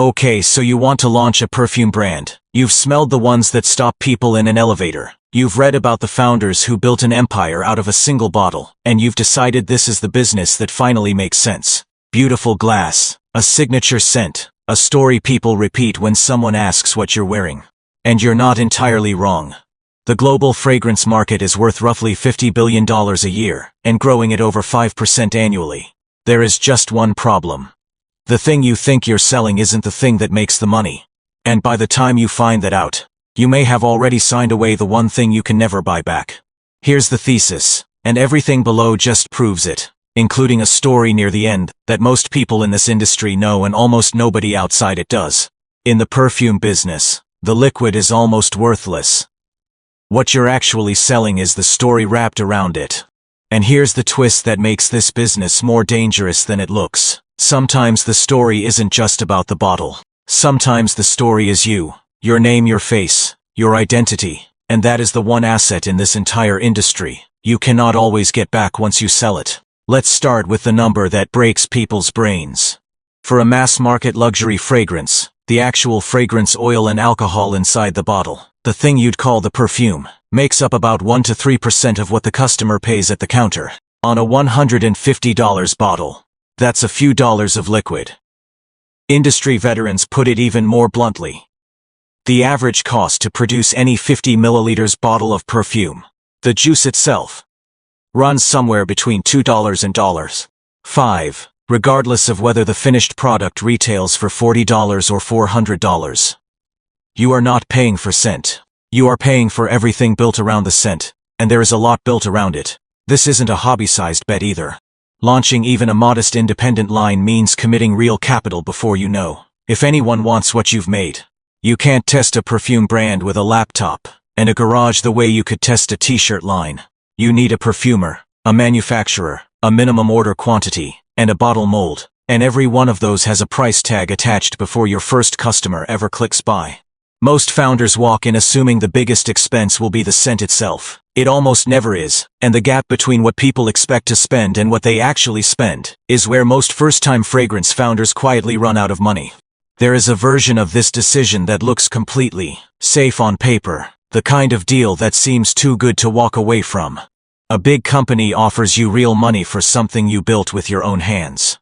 Okay, so you want to launch a perfume brand. You've smelled the ones that stop people in an elevator. You've read about the founders who built an empire out of a single bottle, and you've decided this is the business that finally makes sense. Beautiful glass, a signature scent, a story people repeat when someone asks what you're wearing. And you're not entirely wrong. The global fragrance market is worth roughly $50 billion a year, and growing at over 5% annually. There is just one problem. The thing you think you're selling isn't the thing that makes the money. And by the time you find that out, you may have already signed away the one thing you can never buy back. Here's the thesis, and everything below just proves it, including a story near the end that most people in this industry know and almost nobody outside it does. In the perfume business, the liquid is almost worthless. What you're actually selling is the story wrapped around it. And here's the twist that makes this business more dangerous than it looks. Sometimes the story isn't just about the bottle. Sometimes the story is you, your name, your face, your identity, and that is the one asset in this entire industry you cannot always get back once you sell it. Let's start with the number that breaks people's brains. For a mass-market luxury fragrance, the actual fragrance oil and alcohol inside the bottle, the thing you'd call the perfume, makes up about 1 to 3% of what the customer pays at the counter. On a $150 bottle, that's a few dollars of liquid. Industry veterans put it even more bluntly. The average cost to produce any 50 milliliters bottle of perfume, the juice itself, runs somewhere between $2 and $5, regardless of whether the finished product retails for $40 or $400. You are not paying for scent. You are paying for everything built around the scent, and there is a lot built around it. This isn't a hobby-sized bet either. Launching even a modest independent line means committing real capital before you know if anyone wants what you've made. You can't test a perfume brand with a laptop and a garage the way you could test a t-shirt line. You need a perfumer, a manufacturer, a minimum order quantity, and a bottle mold, and every one of those has a price tag attached before your first customer ever clicks buy. Most founders walk in assuming the biggest expense will be the scent itself. It almost never is, and the gap between what people expect to spend and what they actually spend is where most first-time fragrance founders quietly run out of money. There is a version of this decision that looks completely safe on paper, the kind of deal that seems too good to walk away from. A big company offers you real money for something you built with your own hands.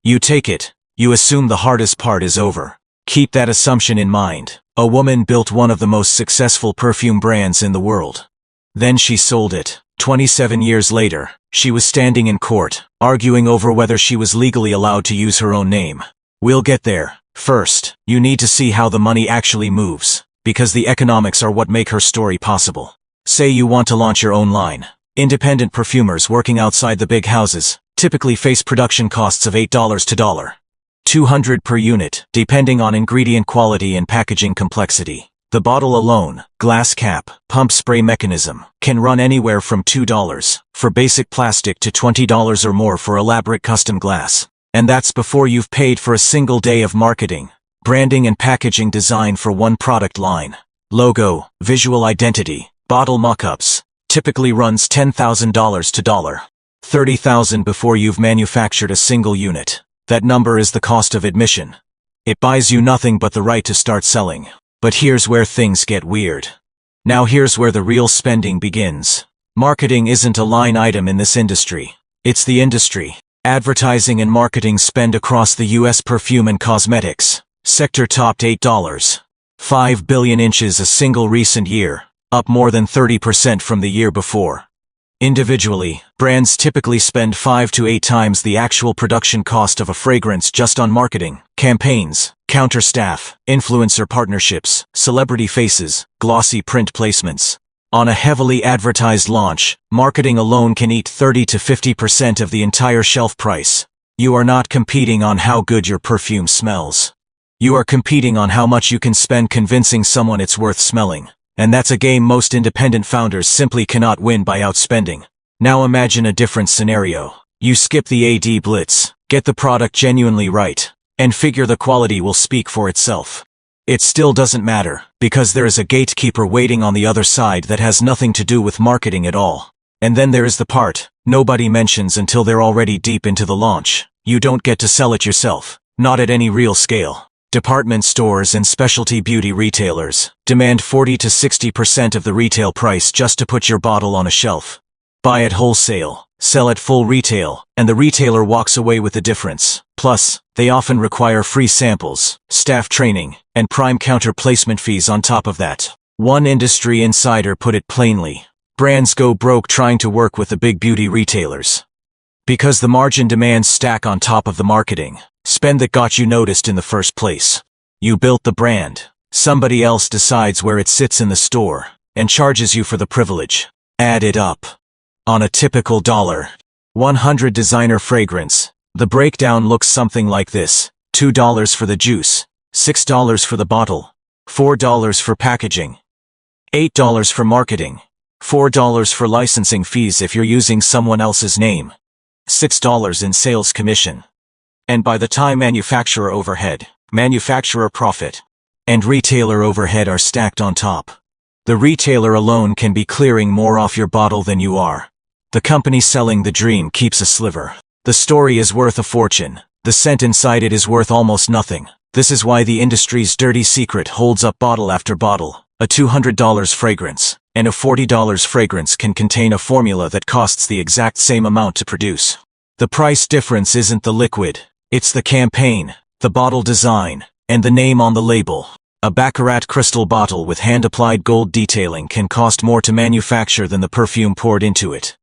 You take it. You assume the hardest part is over. Keep that assumption in mind. A woman built one of the most successful perfume brands in the world. Then she sold it. 27 years later, she was standing in court, arguing over whether she was legally allowed to use her own name. We'll get there. First, you need to see how the money actually moves, because the economics are what make her story possible. Say you want to launch your own line. Independent perfumers working outside the big houses typically face production costs of $8 to $200 per unit, depending on ingredient quality and packaging complexity. The bottle alone, glass cap, pump spray mechanism, can run anywhere from $2 for basic plastic to $20 or more for elaborate custom glass. And that's before you've paid for a single day of marketing, branding and packaging design for one product line. Logo, visual identity, bottle mock-ups, typically runs $10,000 to $30,000 before you've manufactured a single unit. That number is the cost of admission. It buys you nothing but the right to start selling. But here's where things get weird. Now here's where the real spending begins. Marketing isn't a line item in this industry. It's the industry. Advertising and marketing spend across the US perfume and cosmetics sector topped $5 billion a single recent year, up more than 30% from the year before. Individually, brands typically spend 5 to 8 times the actual production cost of a fragrance just on marketing, campaigns, counter staff, influencer partnerships, celebrity faces, glossy print placements. On a heavily advertised launch, marketing alone can eat 30 to 50% of the entire shelf price. You are not competing on how good your perfume smells. You are competing on how much you can spend convincing someone it's worth smelling. And that's a game most independent founders simply cannot win by outspending. Now imagine a different scenario. You skip the AD blitz, get the product genuinely right, and figure the quality will speak for itself. It still doesn't matter, because there is a gatekeeper waiting on the other side that has nothing to do with marketing at all. And then there is the part nobody mentions until they're already deep into the launch. You don't get to sell it yourself. Not at any real scale. Department stores and specialty beauty retailers demand 40 to 60% of the retail price just to put your bottle on a shelf. Buy at wholesale, sell at full retail, and the retailer walks away with the difference. Plus, they often require free samples, staff training, and prime counter placement fees on top of that. One industry insider put it plainly: brands go broke trying to work with the big beauty retailers. Because the margin demands stack on top of the marketing spend that got you noticed in the first place. You built the brand. Somebody else decides where it sits in the store and charges you for the privilege. Add it up. On a typical $100 designer fragrance, the breakdown looks something like this: $2 for the juice, $6 for the bottle, $4 for packaging, $8 for marketing, $4 for licensing fees if you're using someone else's name, $6 in sales commission. And by the time manufacturer overhead, manufacturer profit, and retailer overhead are stacked on top, the retailer alone can be clearing more off your bottle than you are. The company selling the dream keeps a sliver. The story is worth a fortune. The scent inside it is worth almost nothing. This is why the industry's dirty secret holds up bottle after bottle. A $200 fragrance and a $40 fragrance can contain a formula that costs the exact same amount to produce. The price difference isn't the liquid. It's the campaign, the bottle design, and the name on the label. A Baccarat crystal bottle with hand-applied gold detailing can cost more to manufacture than the perfume poured into it.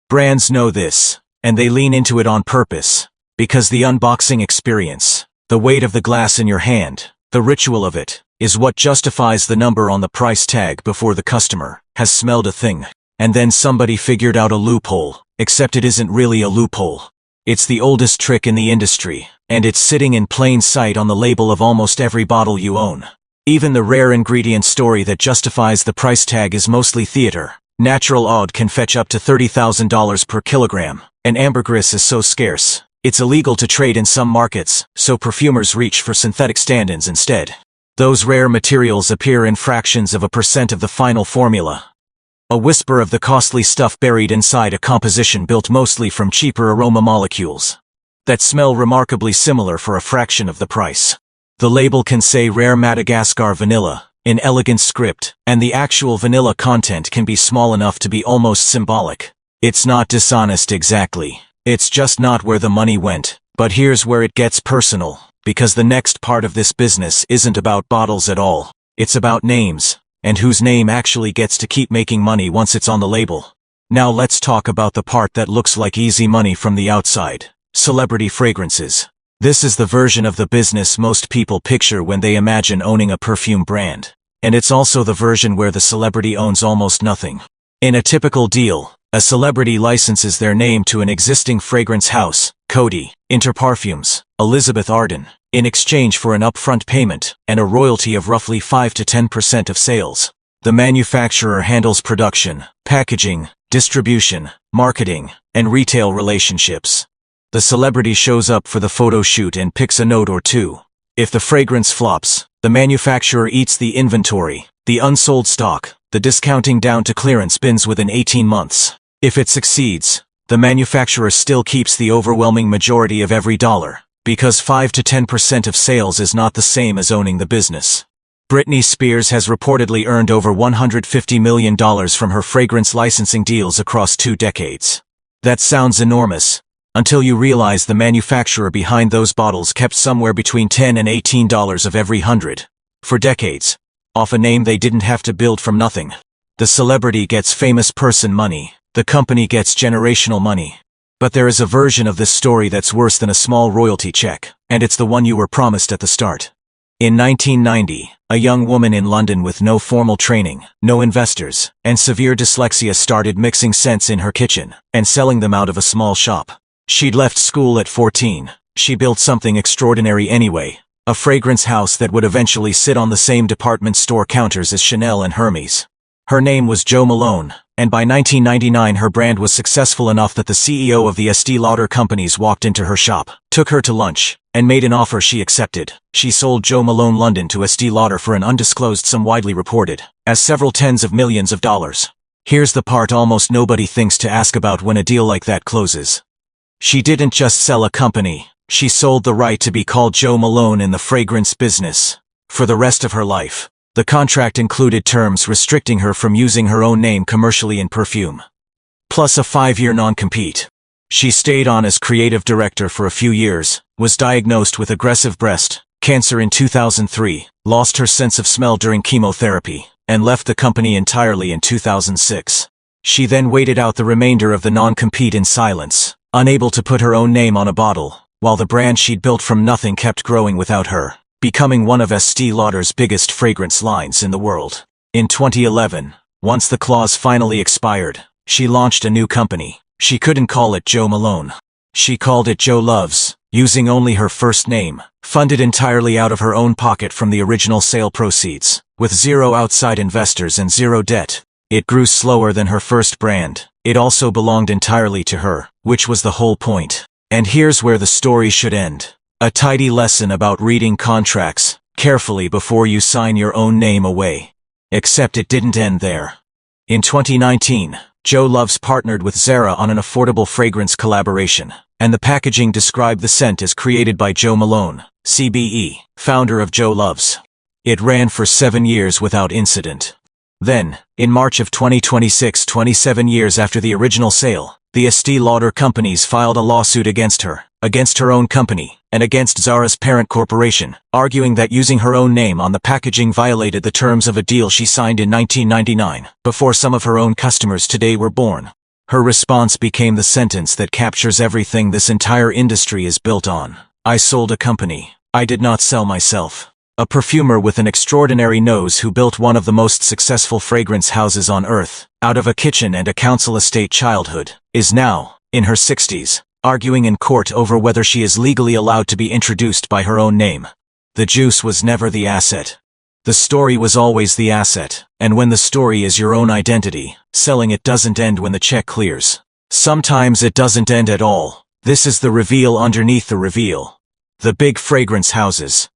Brands know this, and they lean into it on purpose, because the unboxing experience, the weight of the glass in your hand, the ritual of it, is what justifies the number on the price tag before the customer has smelled a thing. And then somebody figured out a loophole, except it isn't really a loophole. It's the oldest trick in the industry, and it's sitting in plain sight on the label of almost every bottle you own. Even the rare ingredient story that justifies the price tag is mostly theater. Natural oud can fetch up to $30,000 per kilogram, and ambergris is so scarce, it's illegal to trade in some markets, so perfumers reach for synthetic stand-ins instead. Those rare materials appear in fractions of a percent of the final formula. A whisper of the costly stuff buried inside a composition built mostly from cheaper aroma molecules that smell remarkably similar for a fraction of the price. The label can say Rare Madagascar Vanilla in elegant script, and the actual vanilla content can be small enough to be almost symbolic. It's not dishonest exactly. It's just not where the money went. But here's where it gets personal, because the next part of this business isn't about bottles at all. It's about names. And whose name actually gets to keep making money once it's on the label. Now let's talk about the part that looks like easy money from the outside. Celebrity fragrances. This is the version of the business most people picture when they imagine owning a perfume brand. And it's also the version where the celebrity owns almost nothing. In a typical deal, a celebrity licenses their name to an existing fragrance house, Coty, Interparfums, Elizabeth Arden, in exchange for an upfront payment and a royalty of roughly 5 to 10% of sales. The manufacturer handles production, packaging, distribution, marketing, and retail relationships. The celebrity shows up for the photo shoot and picks a note or two. If the fragrance flops, the manufacturer eats the inventory, the unsold stock, the discounting down to clearance bins within 18 months. If it succeeds, the manufacturer still keeps the overwhelming majority of every dollar, because 5 to 10% of sales is not the same as owning the business. Britney Spears has reportedly earned over $150 million from her fragrance licensing deals across 2 decades. That sounds enormous, until you realize the manufacturer behind those bottles kept somewhere between $10 and $18 of every 100. For decades. Off a name they didn't have to build from nothing. The celebrity gets famous person money. The company gets generational money. But there is a version of this story that's worse than a small royalty check, and it's the one you were promised at the start. In 1990, a young woman in London with no formal training, no investors, and severe dyslexia started mixing scents in her kitchen and selling them out of a small shop. She'd left school at 14. She built something extraordinary anyway, a fragrance house that would eventually sit on the same department store counters as Chanel and Hermes. Her name was Jo Malone, and by 1999 her brand was successful enough that the CEO of the Estée Lauder companies walked into her shop, took her to lunch, and made an offer she accepted. She sold Jo Malone London to Estée Lauder for an undisclosed sum widely reported as several tens of millions of dollars. Here's the part almost nobody thinks to ask about when a deal like that closes. She didn't just sell a company, She sold the right to be called Jo Malone in the fragrance business for the rest of her life. The contract included terms restricting her from using her own name commercially in perfume, plus a 5-year non-compete. She stayed on as creative director for a few years, was diagnosed with aggressive breast cancer in 2003, lost her sense of smell during chemotherapy, and left the company entirely in 2006. She then waited out the remainder of the non-compete in silence, unable to put her own name on a bottle, while the brand she'd built from nothing kept growing without her, becoming one of Estée Lauder's biggest fragrance lines in the world. In 2011, once the clause finally expired, she launched a new company. She couldn't call it Jo Malone. She called it Jo Loves, using only her first name, funded entirely out of her own pocket from the original sale proceeds, with 0 outside investors and 0 debt. It grew slower than her first brand. It also belonged entirely to her, which was the whole point. And here's where the story should end. A tidy lesson about reading contracts carefully before you sign your own name away. Except it didn't end there. In 2019, Jo Loves partnered with Zara on an affordable fragrance collaboration, and the packaging described the scent as created by Jo Malone, CBE, founder of Jo Loves. It ran for 7 years without incident. Then, in March of 2026, 27 years after the original sale, the Estée Lauder companies filed a lawsuit against her own company, and against Zara's parent corporation, arguing that using her own name on the packaging violated the terms of a deal she signed in 1999, before some of her own customers today were born. Her response became the sentence that captures everything this entire industry is built on. I sold a company. I did not sell myself. A perfumer with an extraordinary nose who built one of the most successful fragrance houses on earth, out of a kitchen and a council estate childhood, is now, in her 60s, arguing in court over whether she is legally allowed to be introduced by her own name. The juice was never the asset. The story was always the asset, and when the story is your own identity, selling it doesn't end when the check clears. Sometimes it doesn't end at all. This is the reveal underneath the reveal. The big fragrance houses,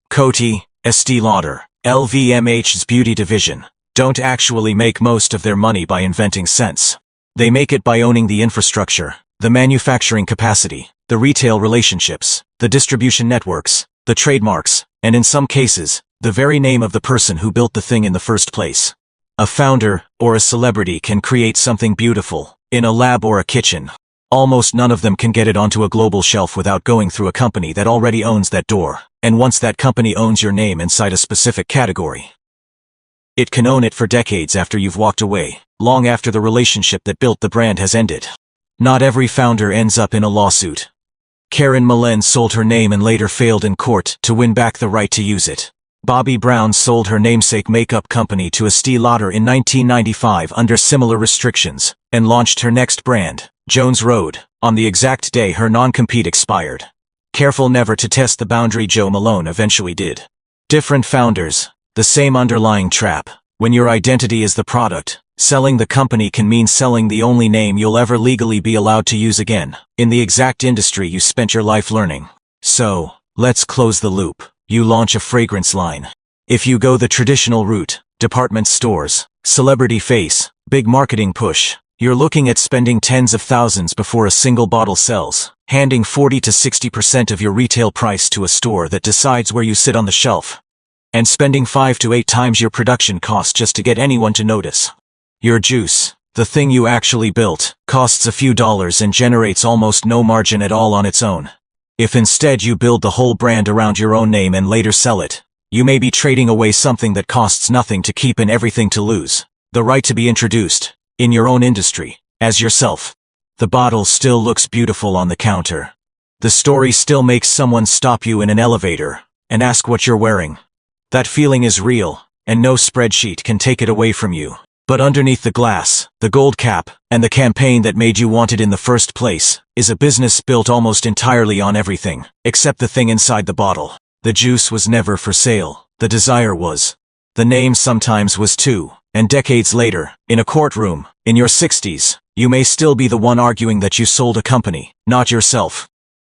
Coty, Estée Lauder, LVMH's beauty division, don't actually make most of their money by inventing scents. They make it by owning the infrastructure, the manufacturing capacity, the retail relationships, the distribution networks, the trademarks, and in some cases, the very name of the person who built the thing in the first place. A founder, or a celebrity can create something beautiful, in a lab or a kitchen. Almost none of them can get it onto a global shelf without going through a company that already owns that door, and once that company owns your name inside a specific category, it can own it for decades after you've walked away, long after the relationship that built the brand has ended. Not every founder ends up in a lawsuit. Karen Millen sold her name and later failed in court to win back the right to use it. Bobbi Brown sold her namesake makeup company to Estée Lauder in 1995 under similar restrictions, and launched her next brand, Jones Road, on the exact day her non-compete expired. Careful never to test the boundary, Jo Malone eventually did. Different founders, the same underlying trap. When your identity is the product, selling the company can mean selling the only name you'll ever legally be allowed to use again, in the exact industry you spent your life learning. So, let's close the loop. You launch a fragrance line. If you go the traditional route, department stores, celebrity face, big marketing push, you're looking at spending tens of thousands before a single bottle sells, handing 40 to 60% of your retail price to a store that decides where you sit on the shelf, and spending 5 to 8 times your production cost just to get anyone to notice. Your juice, the thing you actually built, costs a few dollars and generates almost no margin at all on its own. If instead you build the whole brand around your own name and later sell it, you may be trading away something that costs nothing to keep and everything to lose: the right to be introduced, in your own industry, as yourself. The bottle still looks beautiful on the counter. The story still makes someone stop you in an elevator and ask what you're wearing. That feeling is real, and no spreadsheet can take it away from you. But underneath the glass, the gold cap, and the campaign that made you want it in the first place, is a business built almost entirely on everything, except the thing inside the bottle. The juice was never for sale. The desire was. The name sometimes was too, and decades later, in a courtroom, in your 60s, you may still be the one arguing that you sold a company, not yourself.